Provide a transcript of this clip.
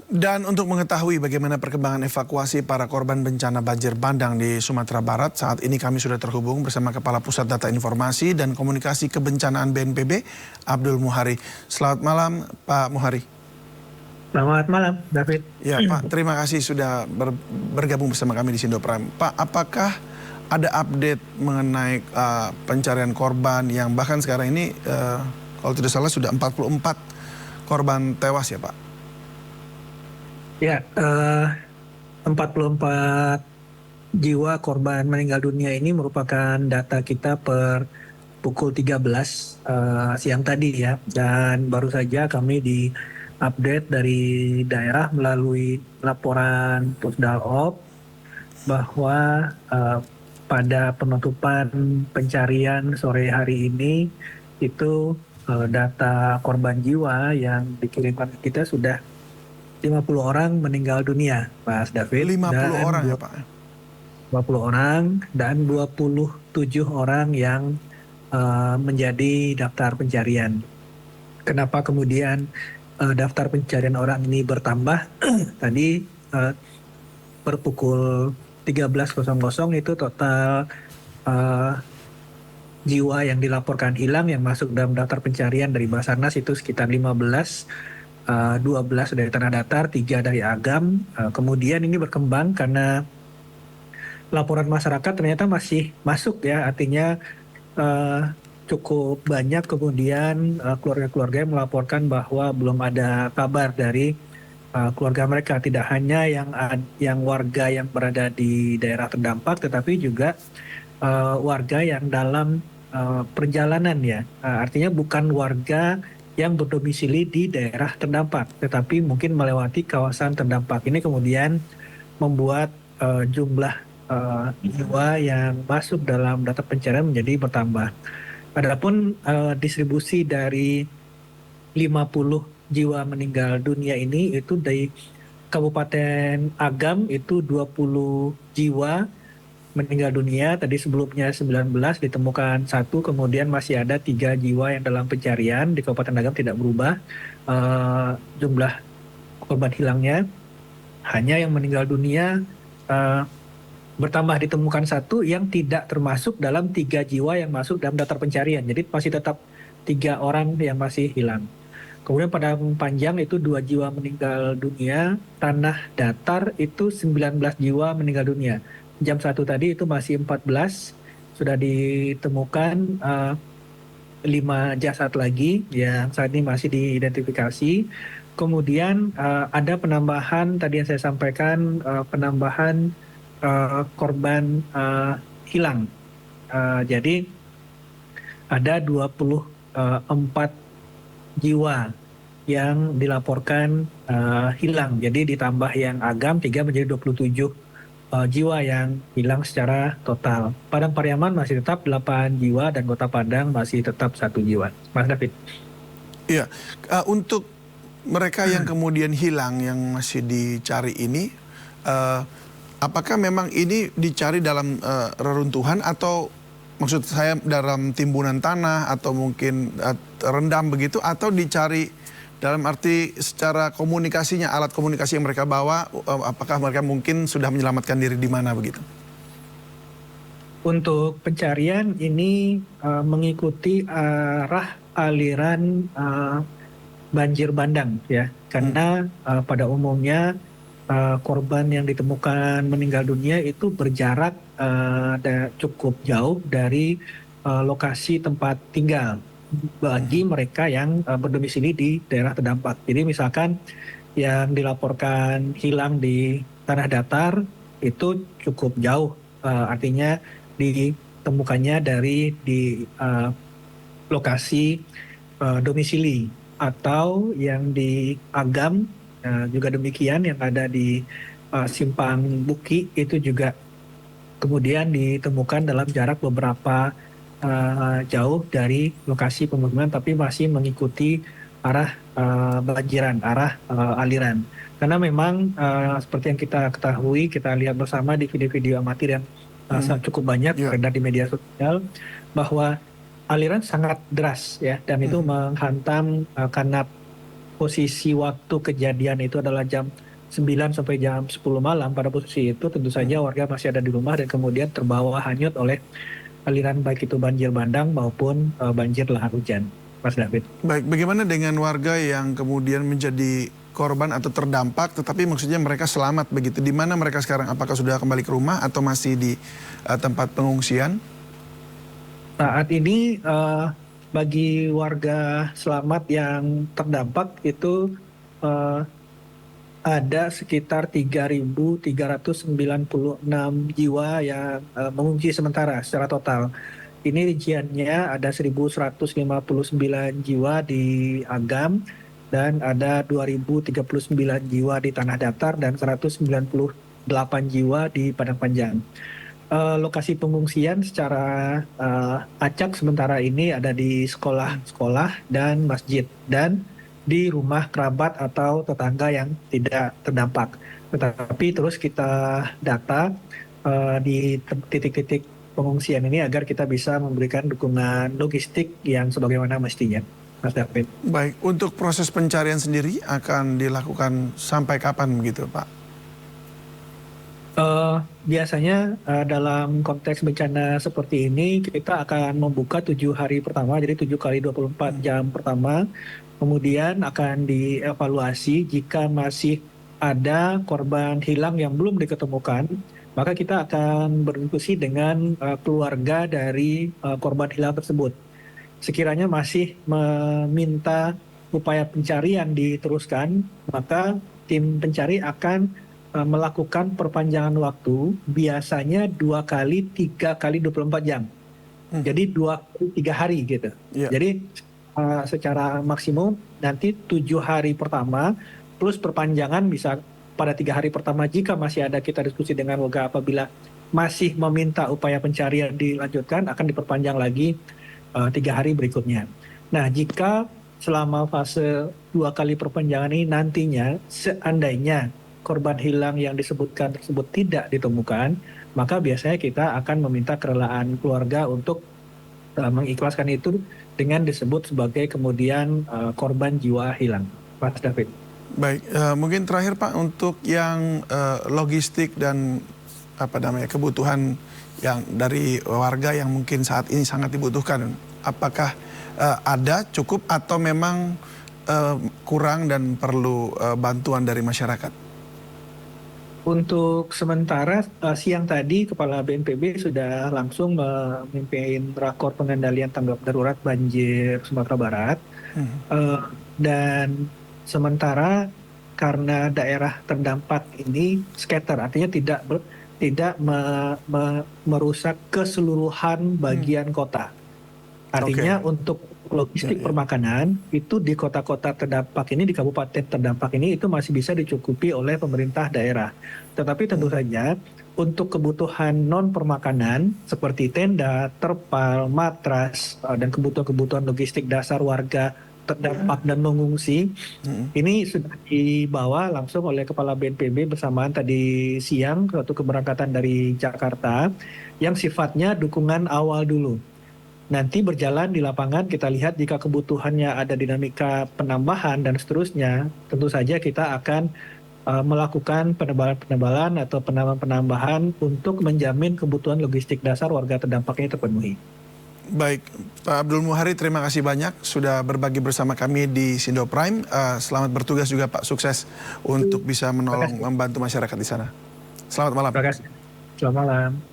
Dan untuk mengetahui bagaimana perkembangan evakuasi para korban bencana banjir bandang di Sumatera Barat, saat ini kami sudah terhubung bersama Kepala Pusat Data Informasi dan Komunikasi Kebencanaan BNPB, Abdul Muhari. Selamat malam, Pak Muhari. Selamat malam, David. Ya, Pak, terima kasih sudah bergabung bersama kami di Sindo Prime. Pak, apakah ada update mengenai pencarian korban yang bahkan sekarang ini, kalau tidak salah sudah 44 korban tewas ya, Pak? Ya, 44 jiwa korban meninggal dunia ini merupakan data kita per pukul 13 siang tadi ya. Dan baru saja kami di-update dari daerah melalui laporan Pusdalop bahwa pada penutupan pencarian sore hari ini itu data korban jiwa yang dikirimkan ke kita sudah 50 orang meninggal dunia, Mas David. 50 dan orang ya, Pak? 50 orang dan 27 orang yang menjadi daftar pencarian. Kenapa kemudian daftar pencarian orang ini bertambah? Tadi per pukul 13.00 itu total jiwa yang dilaporkan hilang yang masuk dalam daftar pencarian dari Basarnas itu sekitar 15. 12 dari Tanah Datar, 3 dari Agam. Kemudian ini berkembang karena laporan masyarakat ternyata masih masuk ya, artinya cukup banyak kemudian keluarga-keluarga yang melaporkan bahwa belum ada kabar dari keluarga mereka. Tidak hanya yang warga yang berada di daerah terdampak, tetapi juga warga yang dalam perjalanan ya. Artinya bukan warga yang berdomisili di daerah terdampak, tetapi mungkin melewati kawasan terdampak. Ini kemudian membuat jumlah jiwa yang masuk dalam data pencarian menjadi bertambah. Adapun distribusi dari 50 jiwa meninggal dunia ini itu dari Kabupaten Agam itu 20 jiwa meninggal dunia, tadi sebelumnya 19 ditemukan 1, kemudian masih ada 3 jiwa yang dalam pencarian. Di Kabupaten Agam tidak berubah jumlah korban hilangnya, hanya yang meninggal dunia bertambah ditemukan 1 yang tidak termasuk dalam 3 jiwa yang masuk dalam daftar pencarian, jadi masih tetap 3 orang yang masih hilang. Kemudian pada Panjang itu 2 jiwa meninggal dunia, Tanah Datar itu 19 jiwa meninggal dunia. Jam 1 tadi itu masih 14, sudah ditemukan 5 jasad lagi yang saat ini masih diidentifikasi. Kemudian ada penambahan tadi yang saya sampaikan, penambahan korban hilang. Jadi ada 24 jiwa yang dilaporkan hilang. Jadi ditambah yang Agam 3 menjadi 27 jiwa yang hilang secara total. Padang Pariaman masih tetap 8 jiwa dan Kota Padang masih tetap 1 jiwa. Mas David. Iya, untuk mereka yang kemudian hilang yang masih dicari ini, apakah memang ini dicari dalam reruntuhan atau maksud saya dalam timbunan tanah atau mungkin rendam begitu, atau dicari dalam arti secara komunikasinya, alat komunikasi yang mereka bawa, apakah mereka mungkin sudah menyelamatkan diri di mana begitu? Untuk pencarian ini mengikuti arah aliran banjir bandang ya, karena pada umumnya korban yang ditemukan meninggal dunia itu berjarak cukup jauh dari lokasi tempat tinggal bagi mereka yang berdomisili di daerah terdampak. Jadi misalkan yang dilaporkan hilang di Tanah Datar itu cukup jauh, artinya ditemukannya dari di lokasi domisili, atau yang di Agam juga demikian, yang ada di Simpang Buki itu juga kemudian ditemukan dalam jarak beberapa jauh dari lokasi pemukiman, tapi masih mengikuti arah banjiran, arah aliran. Karena memang seperti yang kita ketahui, kita lihat bersama di video-video amatir yang cukup banyak beredar di media sosial, bahwa aliran sangat deras ya, dan itu menghantam kanap posisi waktu kejadian itu adalah jam 9 sampai jam 10 malam, pada posisi itu tentu saja warga masih ada di rumah dan kemudian terbawa hanyut oleh aliran baik itu banjir bandang maupun banjir lahar hujan, Mas David. Baik, bagaimana dengan warga yang kemudian menjadi korban atau terdampak, tetapi maksudnya mereka selamat begitu? Di mana mereka sekarang? Apakah sudah kembali ke rumah atau masih di tempat pengungsian? Saat ini bagi warga selamat yang terdampak itu eh, ada sekitar 3.396 jiwa yang mengungsi sementara secara total. Ini rinciannya ada 1.159 jiwa di Agam dan ada 2.039 jiwa di Tanah Datar dan 198 jiwa di Padang Panjang. Lokasi pengungsian secara acak sementara ini ada di sekolah-sekolah dan masjid dan di rumah kerabat atau tetangga yang tidak terdampak. Tetapi terus kita data di titik-titik pengungsian ini agar kita bisa memberikan dukungan logistik yang sebagaimana mestinya, Mas David. Baik, untuk proses pencarian sendiri akan dilakukan sampai kapan begitu, Pak? Biasanya dalam konteks bencana seperti ini kita akan membuka 7 hari pertama, jadi 7 kali 24 jam pertama. Kemudian akan dievaluasi jika masih ada korban hilang yang belum diketemukan, maka kita akan berdiskusi dengan keluarga dari korban hilang tersebut. Sekiranya masih meminta upaya pencarian diteruskan, maka tim pencari akan melakukan perpanjangan waktu biasanya 2 kali 3 kali 24 jam. Jadi 3 hari gitu. Ya. Jadi secara maksimum nanti 7 hari pertama plus perpanjangan bisa pada 3 hari pertama jika masih ada kita diskusi dengan warga apabila masih meminta upaya pencarian dilanjutkan akan diperpanjang lagi 3 hari berikutnya. Nah, jika selama fase 2 kali perpanjangan ini nantinya seandainya korban hilang yang disebutkan tersebut tidak ditemukan, maka biasanya kita akan meminta kerelaan keluarga untuk mengikhlaskan itu dengan disebut sebagai kemudian korban jiwa hilang, Mas David. Baik, mungkin terakhir Pak untuk yang logistik dan kebutuhan yang dari warga yang mungkin saat ini sangat dibutuhkan, apakah ada cukup atau memang kurang dan perlu bantuan dari masyarakat? Untuk sementara siang tadi Kepala BNPB sudah langsung memimpin rakor pengendalian tanggap darurat banjir Sumatera Barat. Dan sementara karena daerah terdampak ini scatter, artinya tidak merusak keseluruhan bagian kota. Artinya untuk logistik permakanan itu di kota-kota terdampak ini, di kabupaten terdampak ini itu masih bisa dicukupi oleh pemerintah daerah. Tetapi tentu saja untuk kebutuhan non permakanan seperti tenda, terpal, matras dan kebutuhan-kebutuhan logistik dasar warga terdampak dan mengungsi ini sudah dibawa langsung oleh Kepala BNPB bersamaan tadi siang waktu keberangkatan dari Jakarta yang sifatnya dukungan awal dulu. Nanti berjalan di lapangan kita lihat jika kebutuhannya ada dinamika penambahan dan seterusnya, tentu saja kita akan melakukan penebalan-penebalan atau penambahan-penambahan untuk menjamin kebutuhan logistik dasar warga terdampak ini terpenuhi. Baik, Pak Abdul Muhari, terima kasih banyak sudah berbagi bersama kami di Sindo Prime. Selamat bertugas juga Pak, sukses untuk bisa menolong, membantu masyarakat di sana. Selamat malam. Terima kasih. Selamat malam.